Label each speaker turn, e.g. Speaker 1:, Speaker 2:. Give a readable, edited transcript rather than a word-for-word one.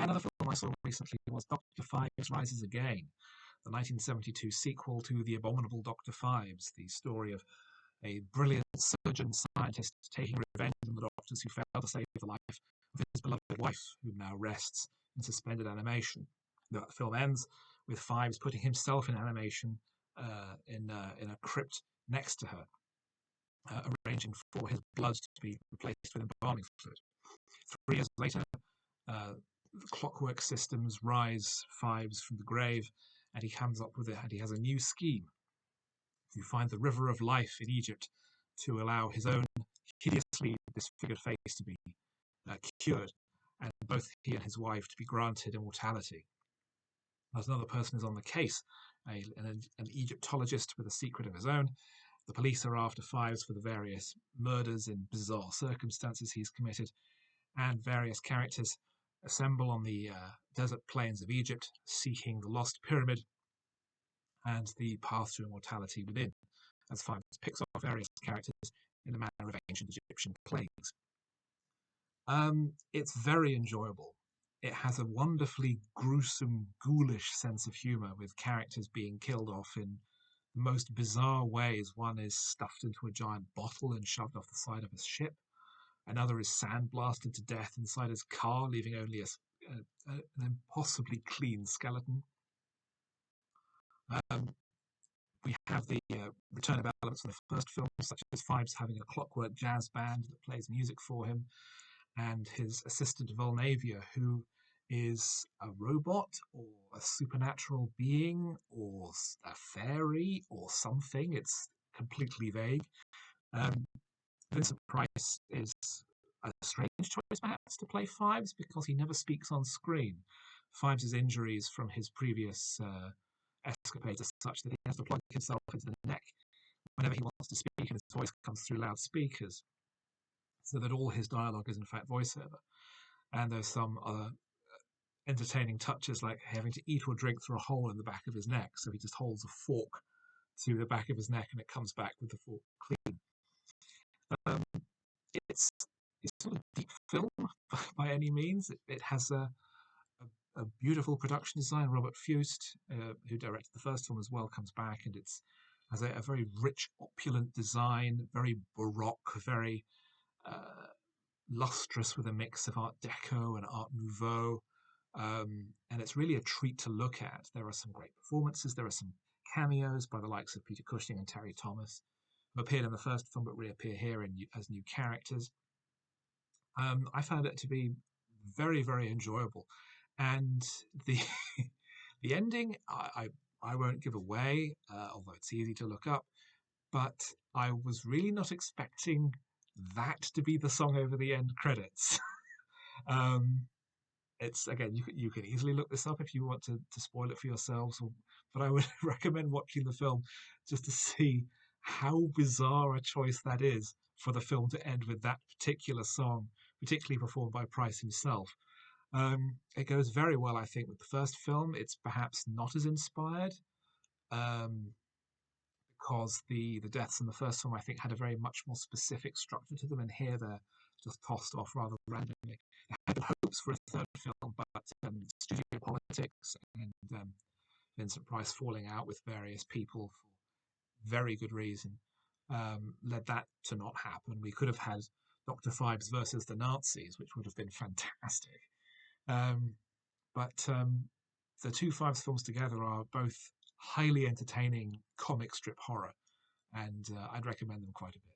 Speaker 1: Another film I saw recently was Dr. Phibes Rises Again, the 1972 sequel to The Abominable Dr. Phibes, the story of a brilliant surgeon scientist taking revenge on the doctors who failed to save the life of his beloved wife, who now rests in suspended animation. The film ends with Phibes putting himself in animation in a crypt next to her, arranging for his blood to be replaced with embalming fluid. 3 years later, clockwork systems rise Phibes from the grave, and he comes up with it, and he has a new scheme. You find the river of life in Egypt to allow his own hideously disfigured face to be cured, and both he and his wife to be granted immortality. As another person is on the case, an Egyptologist with a secret of his own. The police are after Phibes for the various murders in bizarre circumstances he's committed, and various characters assemble on the desert plains of Egypt, seeking the lost pyramid and the path to immortality within, as Phibes picks off various characters in the manner of ancient Egyptian plagues. It's very enjoyable. It has a wonderfully gruesome, ghoulish sense of humour, with characters being killed off in the most bizarre ways. One is stuffed into a giant bottle and shoved off the side of a ship. Another is sandblasted to death inside his car, leaving only an impossibly clean skeleton. We have the return of elements from the first film, such as Phibes having a clockwork jazz band that plays music for him, and his assistant Volnavia, who is a robot or a supernatural being or a fairy or something. It's completely vague. Vincent Price is a strange choice, perhaps, to play Phibes because he never speaks on screen. Phibes' injuries from his previous escapades are such that he has to plug himself into the neck whenever he wants to speak, and his voice comes through loudspeakers, so that all his dialogue is in fact voiceover. And there's some other entertaining touches, like having to eat or drink through a hole in the back of his neck, so he just holds a fork to the back of his neck and it comes back with the fork clean. It's not a deep film by any means. It has a beautiful production design. Robert Fuest, who directed the first film as well, comes back, and it has a very rich, opulent design, very baroque, very lustrous, with a mix of Art Deco and Art Nouveau. And it's really a treat to look at. There are some great performances. There are some cameos by the likes of Peter Cushing and Terry Thomas, who appeared in the first film but reappear here as new characters. I found it to be very, very enjoyable. And the the ending, I won't give away, although it's easy to look up. But I was really not expecting that to be the song over the end credits. It's, again, you can easily look this up if you want to spoil it for yourselves, but I would recommend watching the film just to see how bizarre a choice that is for the film to end with that particular song, particularly performed by Price himself. It goes very well, I think, with the first film. It's perhaps not as inspired, because the deaths in the first film, I think, had a very much more specific structure to them, and here they're just tossed off rather randomly. I had hopes for a third film, but studio politics and Vincent Price falling out with various people for very good reason led that to not happen. We could have had Dr. Phibes versus the Nazis, which would have been fantastic. But the two Phibes films together are both highly entertaining comic strip horror, and I'd recommend them quite a bit.